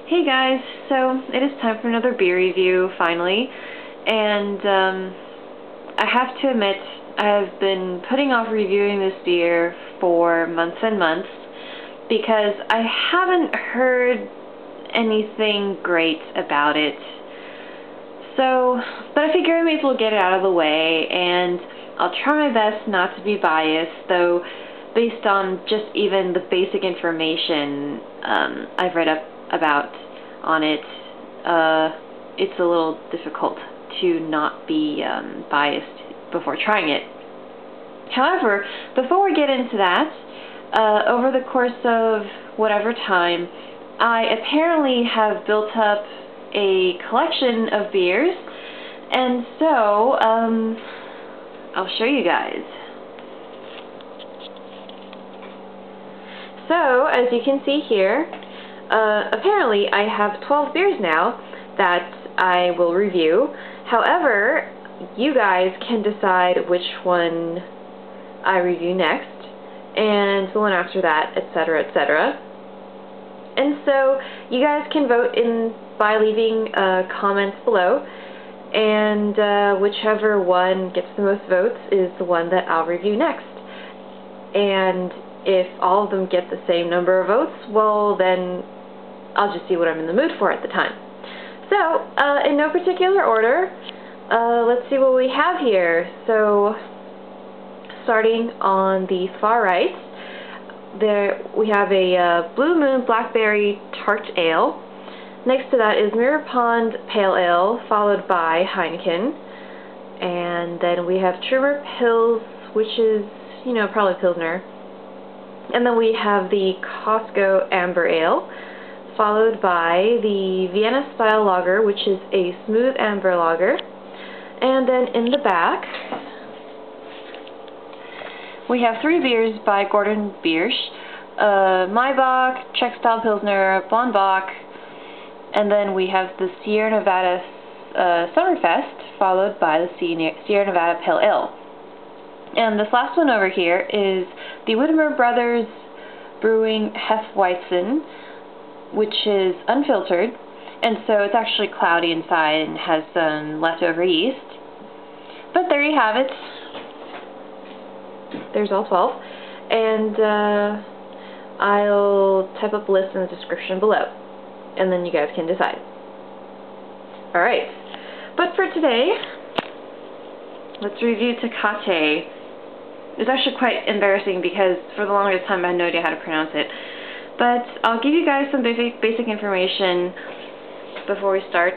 Hey guys, so it is time for another beer review, finally, and I have to admit I have been putting off reviewing this beer for months and months because I haven't heard anything great about it. So, but I figure I may as well get it out of the way, and I'll try my best not to be biased, though based on just even the basic information I've read up about on it, it's a little difficult to not be biased before trying it. However, before we get into that, over the course of whatever time, I apparently have built up a collection of beers, and so I'll show you guys. So, as you can see here, apparently I have 12 beers now that I will review. However, you guys can decide which one I review next, and the one after that, etc., etc. And so, you guys can vote by leaving comments below, and whichever one gets the most votes is the one that I'll review next. And if all of them get the same number of votes, well then I'll just see what I'm in the mood for at the time. So, in no particular order, let's see what we have here. So, starting on the far right, there we have a Blue Moon Blackberry Tart Ale. Next to that is Mirror Pond Pale Ale, followed by Heineken. And then we have Trimmer Pils, which is, you know, probably Pilsner. And then we have the Costco Amber Ale, followed by the Vienna Style Lager, which is a smooth amber lager. And then in the back, we have 3 beers by Gordon Biersch, Maibach, Czech Style Pilsner, Blonde Bock, and then we have the Sierra Nevada Summerfest, followed by the Sierra Nevada Pale Ale. And this last one over here is the Whitmer Brothers Brewing Hefeweizen, which is unfiltered, and so it's actually cloudy inside and has some leftover yeast. But there you have it. There's all 12. And I'll type up a list in the description below, and then you guys can decide. Alright, but for today, let's review Tecate. It's actually quite embarrassing because for the longest time I had no idea how to pronounce it. But I'll give you guys some basic information before we start.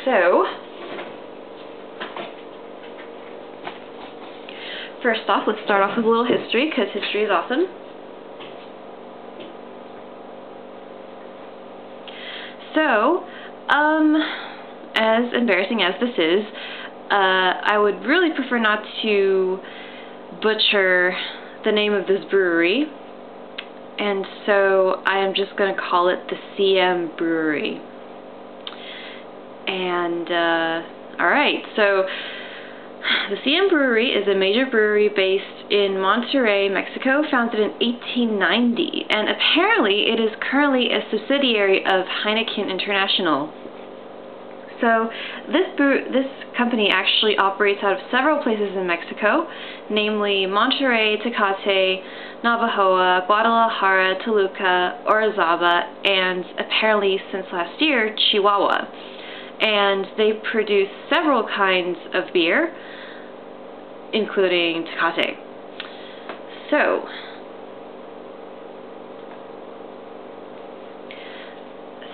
So, first off, let's start off with a little history, because history is awesome. So, as embarrassing as this is, I would really prefer not to butcher the name of this brewery, and so I am just going to call it the CM Brewery. And alright, so the CM Brewery is a major brewery based in Monterrey, Mexico, founded in 1890, and apparently it is currently a subsidiary of Heineken International. So this company actually operates out of several places in Mexico, namely Monterrey, Tecate, Navajoa, Guadalajara, Toluca, Orizaba, and apparently since last year, Chihuahua. And they produce several kinds of beer, including Tecate.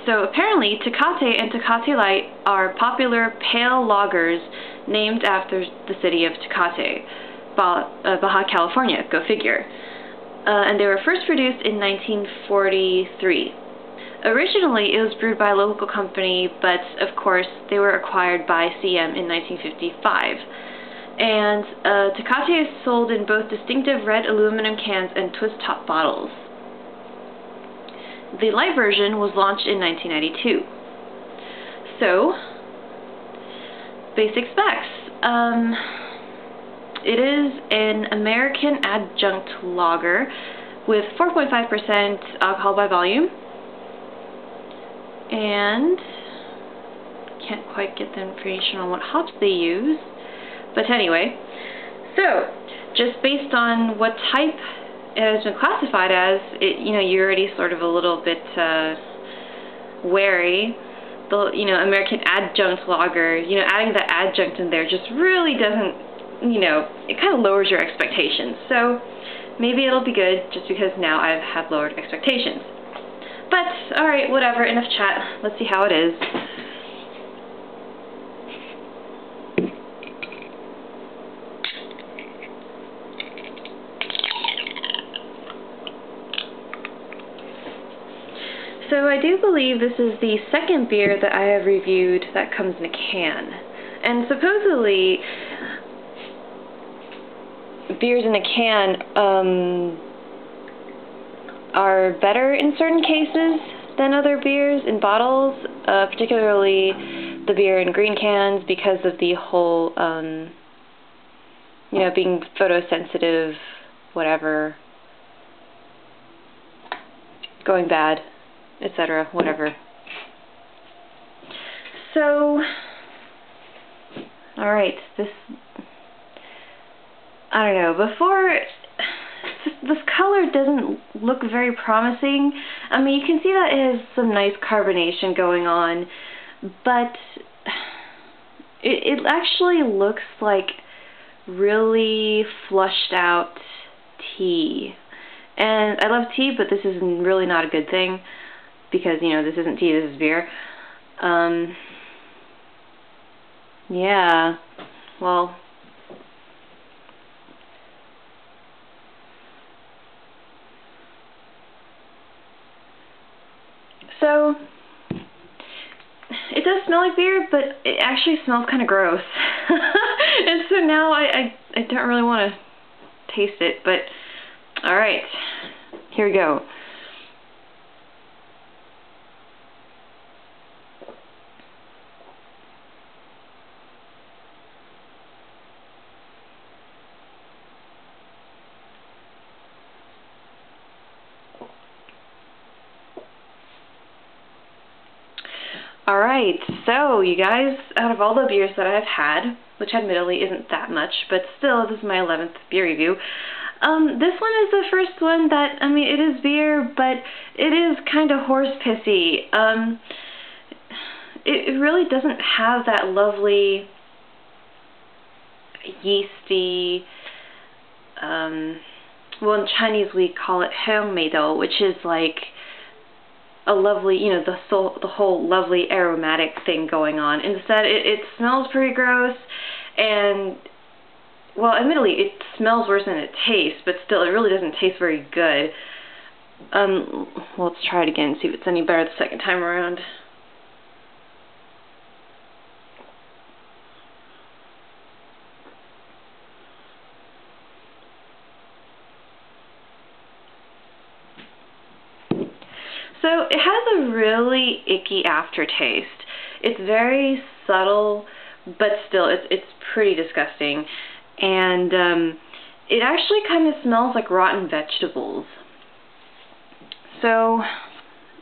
So apparently, Tecate and Tecate Light are popular pale lagers named after the city of Tecate, Baja California, go figure. And they were first produced in 1943. Originally, it was brewed by a local company, but of course, they were acquired by CM in 1955. And Tecate is sold in both distinctive red aluminum cans and twist-top bottles. The light version was launched in 1992. So, basic specs. It is an American adjunct lager with 4.5% alcohol by volume. and can't quite get the information on what hops they use. But anyway, so just based on what type it has been classified as, you're already sort of a little bit wary. The American Adjunct Lager, adding that adjunct in there just really doesn't, it kind of lowers your expectations. So maybe it'll be good just because now I've had lowered expectations. But alright, whatever, enough chat. Let's see how it is. So I do believe this is the second beer that I have reviewed that comes in a can. And supposedly, beers in a can are better in certain cases than other beers in bottles, particularly the beer in green cans because of the whole, being photosensitive, whatever, going bad, etc., whatever. So, alright, I don't know, this color doesn't look very promising. I mean, you can see that it has some nice carbonation going on, but it actually looks like really flushed out tea. And I love tea, but this is really not a good thing. Because, this isn't tea, this is beer. Yeah, well, so, it does smell like beer, but it actually smells kind of gross. And so now I don't really want to taste it, but, alright, here we go. Alright, so you guys, out of all the beers that I've had, which admittedly isn't that much, but still, this is my 11th beer review, this one is the first one that, it is beer, but it is kind of horse pissy. It really doesn't have that lovely, yeasty, well, in Chinese we call it 香味道, which is like a lovely, the whole lovely aromatic thing going on. Instead, it smells pretty gross, and, well, admittedly, it smells worse than it tastes, but still, it really doesn't taste very good. Well, let's try it again, see if it's any better the second time around. So it has a really icky aftertaste. It's very subtle, but still, it's pretty disgusting. And it actually kind of smells like rotten vegetables. So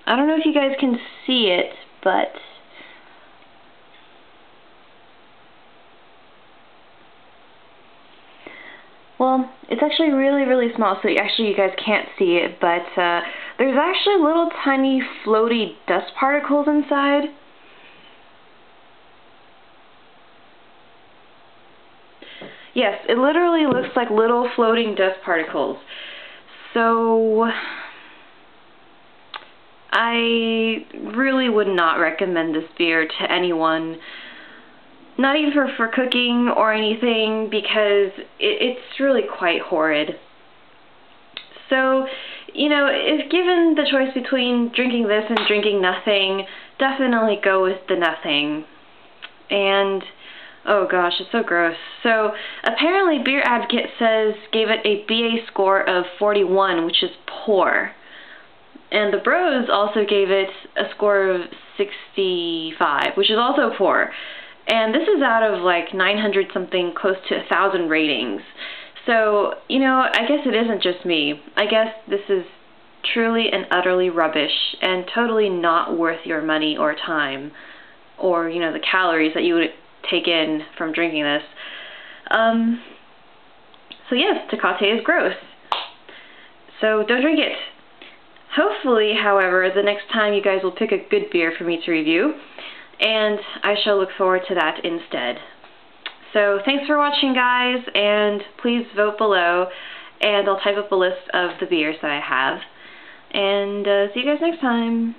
I don't know if you guys can see it, but well, it's actually really, really small, so actually you guys can't see it, but there's actually little tiny floaty dust particles inside. Yes, it literally looks like little floating dust particles. So I really would not recommend this beer to anyone. Not even for cooking or anything, because it's really quite horrid. So, if given the choice between drinking this and drinking nothing, definitely go with the nothing. And, oh gosh, it's so gross. So, apparently Beer Advocate gave it a BA score of 41, which is poor. And the Bros also gave it a score of 65, which is also poor. And this is out of like 900 something, close to 1,000 ratings. So, I guess it isn't just me. I guess this is truly and utterly rubbish and totally not worth your money or time, or, you know, the calories that you would take in from drinking this. So yes, Tecate is gross. So don't drink it. Hopefully, however, the next time you guys will pick a good beer for me to review, and I shall look forward to that instead. So thanks for watching, guys, and please vote below, and I'll type up a list of the beers that I have. And see you guys next time.